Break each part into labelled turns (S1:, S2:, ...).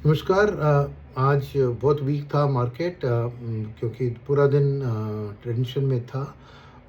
S1: नमस्कार। आज बहुत वीक था मार्केट, क्योंकि पूरा दिन टेंशन में था।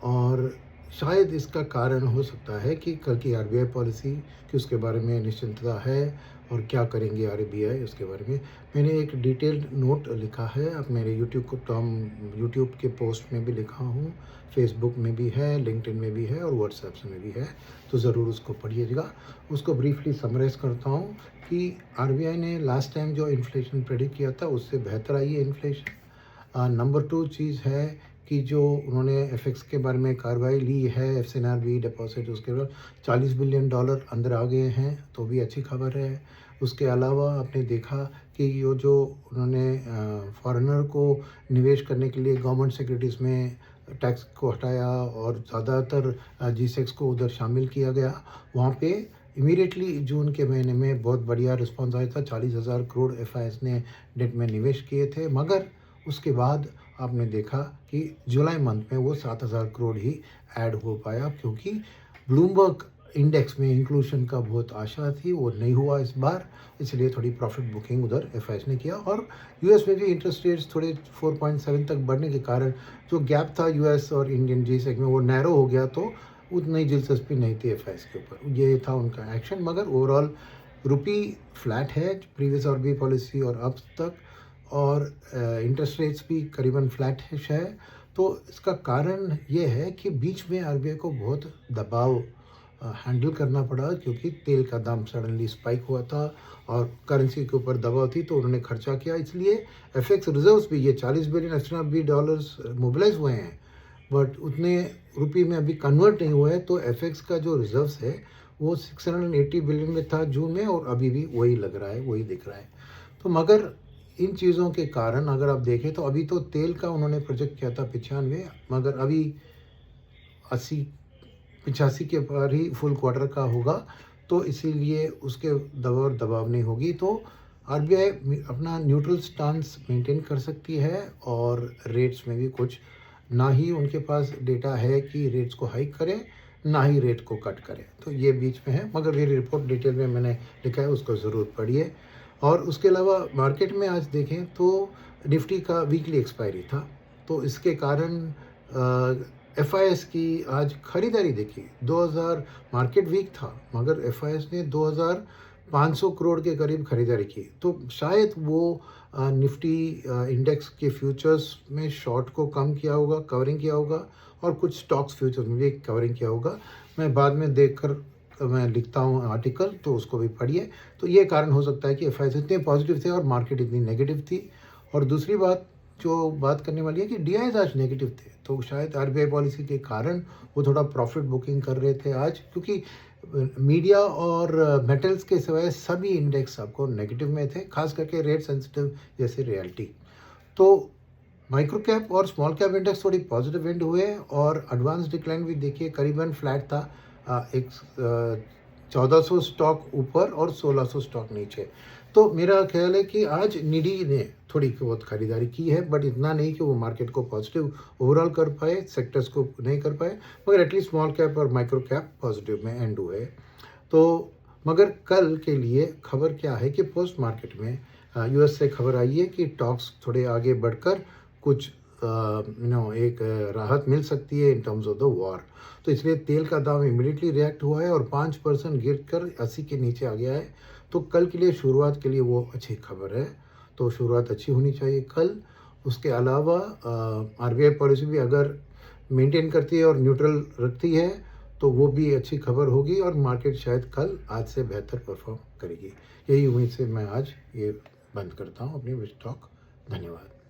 S1: और शायद इसका कारण हो सकता है कि कल की आरबीआई पॉलिसी कि उसके बारे में निश्चिंतता है और क्या करेंगे आरबीआई उसके बारे में। मैंने एक डिटेल्ड नोट लिखा है, अब मेरे यूट्यूब के पोस्ट में भी लिखा हूँ, फेसबुक में भी है, लिंक्डइन में भी है और व्हाट्सएप में भी है, तो ज़रूर उसको पढ़िएगा। उसको ब्रीफली समराइज़ करता हूँ कि आरबीआई ने लास्ट टाइम जो इन्फ्लेशन प्रेडिक्ट किया था उससे बेहतर आई है इन्फ्लेशन। नंबर 2 चीज़ है कि जो उन्होंने एफएक्स के बारे में कार्रवाई ली है, एफसीएनआरबी डिपॉजिट, उसके बाद $40 बिलियन अंदर आ गए हैं, तो भी अच्छी खबर है। उसके अलावा आपने देखा कि ये जो उन्होंने फॉरेनर को निवेश करने के लिए गवर्नमेंट सिक्योरिटीज़ में टैक्स को हटाया और ज़्यादातर जी6 को उधर शामिल किया गया, वहाँ पे इमीडिएटली जून के महीने में बहुत बढ़िया रिस्पॉन्स आया था। 40,000 करोड़ एफआईएस ने डेट में निवेश किए थे, मगर उसके बाद आपने देखा कि जुलाई मंथ में वो 7,000 करोड़ ही ऐड हो पाया, क्योंकि ब्लूमबर्ग इंडेक्स में इंक्लूशन का बहुत आशा थी, वो नहीं हुआ इस बार, इसलिए थोड़ी प्रॉफिट बुकिंग उधर एफआईएस ने किया। और यूएस में भी इंटरेस्ट रेट्स थोड़े 4.7 तक बढ़ने के कारण जो गैप था यूएस और इंडियन जी सेग में वो नैरो हो गया, तो उतनी दिलचस्पी नहीं थी एफआईएस के ऊपर। ये था उनका एक्शन, मगर ओवरऑल रुपी फ्लैट है प्रीवियस आरबीआई पॉलिसी और अब तक, और इंटरेस्ट रेट्स भी करीबन फ्लैट है। तो इसका कारण ये है कि बीच में आरबीआई को बहुत दबाव हैंडल करना पड़ा, क्योंकि तेल का दाम सडनली स्पाइक हुआ था और करेंसी के ऊपर दबाव थी, तो उन्होंने खर्चा किया। इसलिए एफएक्स रिजर्व्स भी, ये $40 बिलियन एफसीएनआरबी डॉलर्स मोबिलाइज हुए हैं, बट उतने रुपये में अभी कन्वर्ट नहीं हुआ है। तो एफएक्स का जो रिजर्व्स है वो 680 बिलियन में था जून में, और अभी भी वही लग रहा है, वही दिख रहा है। तो मगर इन चीज़ों के कारण अगर आप देखें तो अभी तो तेल का उन्होंने प्रोजेक्ट किया था 95, मगर अभी 80-85 के पर ही फुल क्वार्टर का होगा, तो इसीलिए उसके दबाव नहीं होगी। तो आरबीआई अपना न्यूट्रल स्टांस मेंटेन कर सकती है, और रेट्स में भी कुछ ना ही उनके पास डेटा है कि रेट्स को हाइक करें, ना ही रेट को कट करें, तो ये बीच में है। मगर ये रिपोर्ट डिटेल में मैंने लिखा है, उसको ज़रूर पढ़िए। और उसके अलावा मार्केट में आज देखें तो निफ्टी का वीकली एक्सपायरी था, तो इसके कारण एफआईएस की आज खरीदारी देखी 2000, मार्केट वीक था मगर एफआईएस ने 2500 करोड़ के करीब खरीदारी की। तो शायद वो निफ्टी इंडेक्स के फ्यूचर्स में शॉर्ट को कम किया होगा, कवरिंग किया होगा, और कुछ स्टॉक्स फ्यूचर्स में भी कवरिंग किया होगा। मैं बाद में देखकर मैं लिखता हूँ आर्टिकल, तो उसको भी पढ़िए। तो ये कारण हो सकता है कि एफआईएस इतने पॉजिटिव थे और मार्केट इतनी नेगेटिव थी। और दूसरी बात जो बात करने वाली है कि डीआईज आज नेगेटिव थे, तो शायद आरबीआई पॉलिसी के कारण वो थोड़ा प्रॉफिट बुकिंग कर रहे थे आज, क्योंकि मीडिया और मेटल्स के सिवाय सभी इंडेक्स आपको नेगेटिव में थे, खास करके रेट सेंसिटिव जैसे रियल्टी। तो माइक्रो कैप और स्मॉल कैप इंडेक्स थोड़ी पॉजिटिव एंड हुए, और एडवांस डिक्लाइन भी देखिए करीबन फ्लैट था। एक 1400 स्टॉक ऊपर और 1600 स्टॉक नीचे। तो मेरा ख्याल है कि आज निडी ने थोड़ी बहुत खरीदारी की है, बट इतना नहीं कि वो मार्केट को पॉजिटिव ओवरऑल कर पाए, सेक्टर्स को नहीं कर पाए, मगर एटलीस्ट स्मॉल कैप और माइक्रो कैप पॉजिटिव में एंड हुए। तो मगर कल के लिए खबर क्या है कि पोस्ट मार्केट में यूएस से खबर आई है कि टॉक्स थोड़े आगे बढ़कर कुछ एक राहत मिल सकती है in terms of the war. तो इसलिए तेल का दाम इमीडिएटली रिएक्ट हुआ है और 5% गिर कर 80 के नीचे आ गया है। तो कल के लिए शुरुआत के लिए वो अच्छी खबर है, तो शुरुआत अच्छी होनी चाहिए कल। उसके अलावा आरबीआई पॉलिसी भी अगर मेंटेन करती है और न्यूट्रल रखती है, तो वो भी अच्छी खबर होगी, और मार्केट शायद कल आज से बेहतर परफॉर्म करेगी। यही उम्मीद से मैं आज ये बंद करता हूँ अपनी स्टॉक। धन्यवाद।